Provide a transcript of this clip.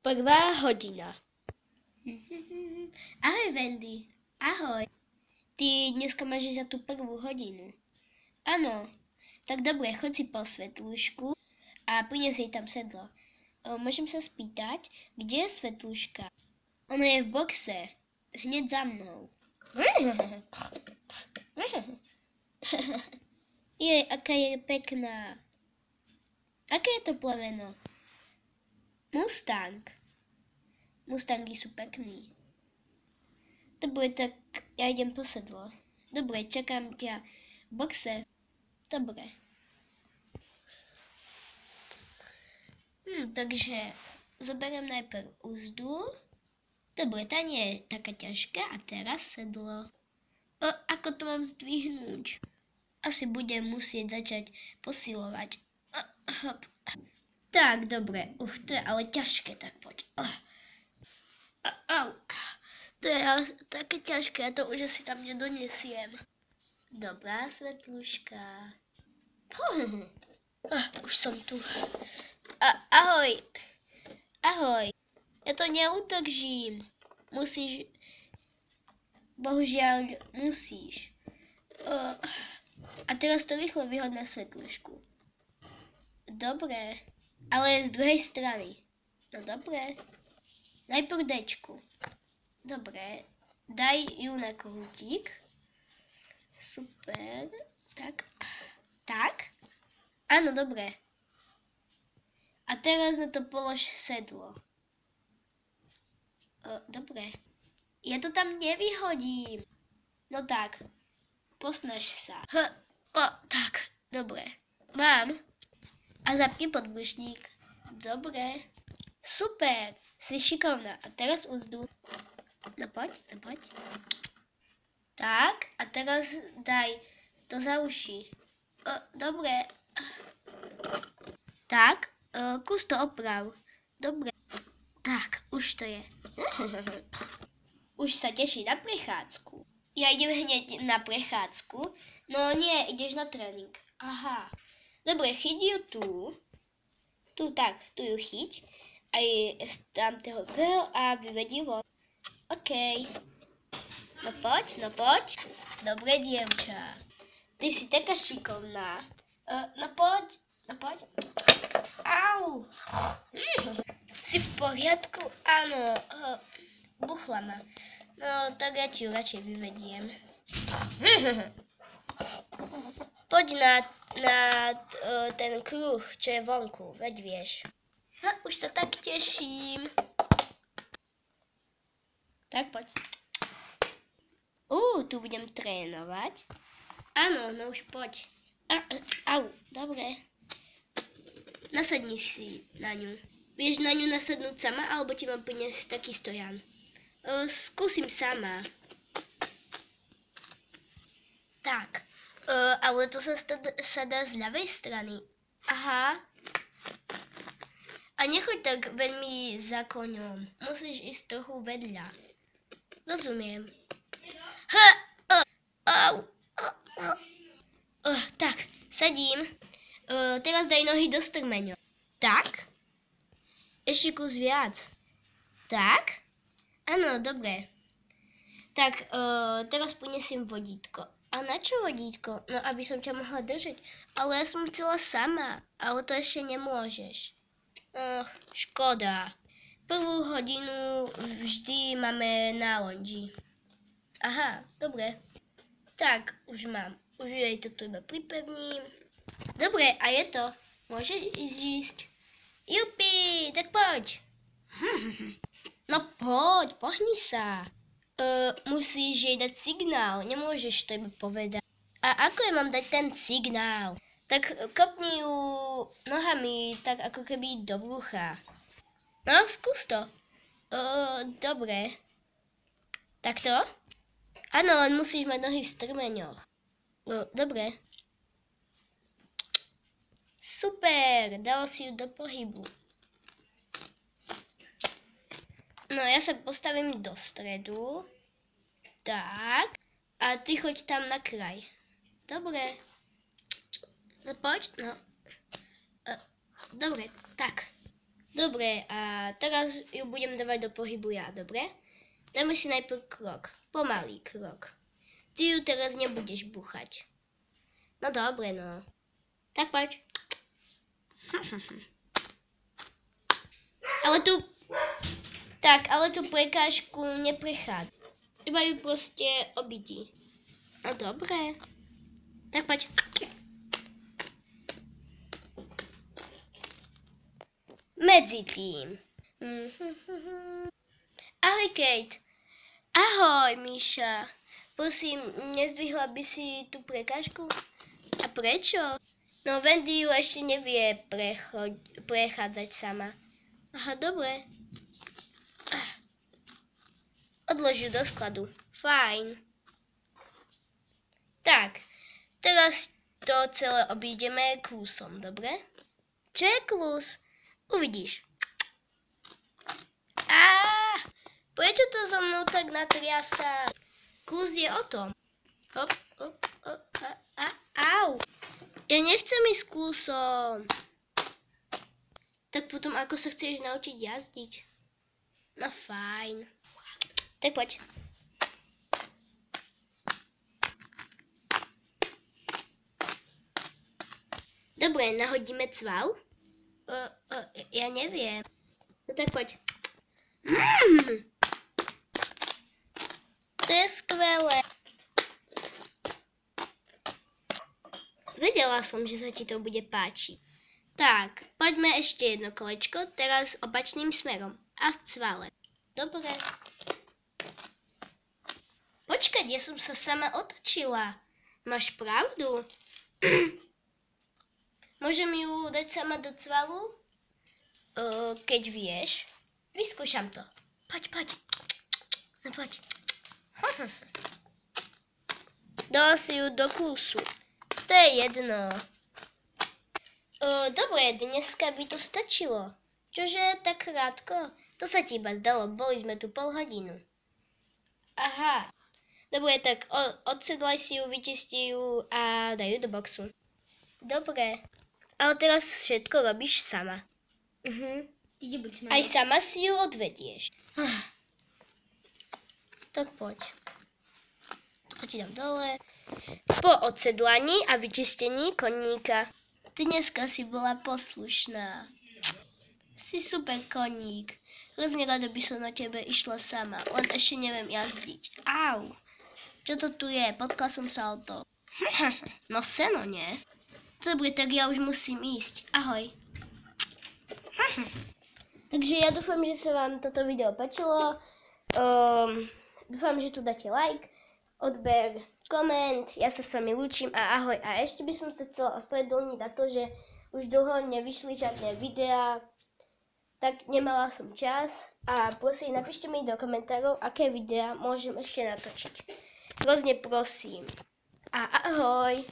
Prvá hodina. Ahoj, Wendy. Ahoj. Ty dneska máš za tú prvú hodinu. Áno. Tak dobre, choď si po svetlušku a prines jej tam sedlo. Môžem sa spýtať, kde je svetluška? Ona je v boxe. Hneď za mnou. Jej, aká je pekná. Aké je to plemeno? Mustang. Mustangy sú pekní. Dobre, tak ja idem po sedlo. Dobre, čakám ťa v boxe. Dobre. Takže zoberiem najprv uzdu. Dobre, tá nie je taká ťažká a teraz sedlo. Ako to mám zdvihnúť? Asi budem musieť začať posilovať. Tak, dobre. To je ale ťažké, tak poď. Au. To je také ťažké, ja to už asi tam nedonesiem. Dobrá, svetluška. Už som tu. Ahoj. Ahoj. Ja to neudržím. Musíš. Bohužiaľ, musíš. A teraz to rýchlo vyhod na svetlušku. Dobre. Ale z druhej strany. No dobre. Najprv Dčku. Dobre. Daj ju na kohútik. Super. Tak. Tak. Áno, dobre. A teraz na to polož sedlo. Dobre. Ja to tam nevyhodím. No tak. Posnaž sa. Tak. Dobre. Mám. A zapni podbrušník. Dobre. Super. Si šikovná. A teraz uzdu. No poď. Tak. A teraz daj to za uši. Dobre. Tak. Kus to oprav. Dobre. Tak. Už to je. Už sa teší na prechádzku. Ja idem hneď na prechádzku. No nie, ideš na tréning. Aha. Dobre, chyť ju tu. Tu ju chyť. Aj z tamtého druhého a vyvedí von. OK. No poď. Dobre, dievča. Ty si taká šikovná. No poď. Au. Si v poriadku? Áno. Buchla ma. No, tak ja ti ju radšej vyvediem. Poď na ten kruh, čo je vonku, veď vieš. Už sa tak teším. Tak poď. Tu budem trénovať. Áno, no už poď. Au, dobre. Nasadni si na ňu. Vieš na ňu nasadnúť sama, alebo ti mám priniesť taký stojan? Skúsim sama. Tak. Ale to sa dá z ľavej strany. Aha. A nechoď tak veľmi za koňom. Musíš ísť trochu vedľa. Rozumiem. Tak, sadím. Teraz daj nohy do strmeňov. Tak. Ešte kus viac. Tak. Áno, dobre. Tak, teraz prinesiem vodítko. A na čo vodítko? No, aby som ťa mohla držať. Ale ja som chcela sama. Ale to ešte nemôžeš. Škoda. Prvú hodinu vždy máme na lonži. Aha, dobre. Tak, už mám. Už jej to iba pripevním. Dobre, a je to. Môže ísť. Jupi, tak poď. No poď, pohni sa. Musíš jej dať signál, nemôžeš to iba povedať. A ako jej mám dať ten signál? Tak kopni ju nohami tak ako keby do brucha. No, skús to. Dobre. Takto? Áno, len musíš mať nohy v strmeňoch. Dobre. Super, dala si ju do pohybu. No, ja sa postavím do stredu. Tak. A ty choď tam na kraj. Dobre. No poď. No. Dobre, tak. Dobre, a teraz ju budem dávať do pohybu ja, dobre? Dáme si najprv krok, pomalý krok. Ty ju teraz nebudeš búchať. No dobre, no. Tak poď. Ale tú prekážku neprechádza. Iba ju proste obídi. No dobre. Tak poď. Medzi tým. Ahoj, Kate. Ahoj, Míša. Prosím, nezdvihla by si tú prekážku? A prečo? No, Wendy ju ešte nevie prechádzať sama. Aha, dobre. Odlož ju do skladu. Fajn. Tak, teraz to celé obídeme kľúsom, dobre? Čo je kľús? Uvidíš. Prečo to so mnou tak natriasa? Kľús je o tom. Hop, hop, hop, au. Ja nechcem ísť kľúsom. Tak potom ako sa chceš naučiť jazdiť? No fajn. Tak poď. Dobre, nahodíme cval? Ja neviem. No tak poď. To je skvelé. Vedela som, že sa ti to bude páčiť. Tak, poďme ešte jedno kolečko, teraz opačným smerom. A v cvale. Dobre. Počkať, ja som sa sama otočila. Máš pravdu? Môžem ju dať sama do cvalu? Keď vieš. Vyskúšam to. Poď. No poď. Dala si ju do kľúsu. To je jedno. Dobre, dneska by to stačilo. Čože tak krátko? To sa ti iba zdalo, boli sme tu pol hodinu. Aha. Dobre, tak odsedlaj si ju, vyčisti ju a daj ju do boxu. Dobre. Ale teraz všetko robíš sama. Aj sama si ju odvedieš. Tak poď. To ti dám dole. Po odsedlaní a vyčistení koníka. Dneska si bola poslušná. Si super koník. Hrozne rada by som na tebe išla sama, len ešte neviem jazdiť. Au. Čo to tu je? Potkala som sa o to. No seno, nie? Dobre, tak ja už musím ísť. Ahoj. Takže ja dúfam, že sa vám toto video páčilo. Dúfam, že tu dáte like, odber, koment. Ja sa s vami lúčim a ahoj. A ešte by som sa chcela ospravedlniť za to, že už dlho nevyšli žiadne videá. Tak nemala som čas. A prosím, napíšte mi do komentárov, aké videá môžem ešte natočiť. Hrozne prosím. A ahoj.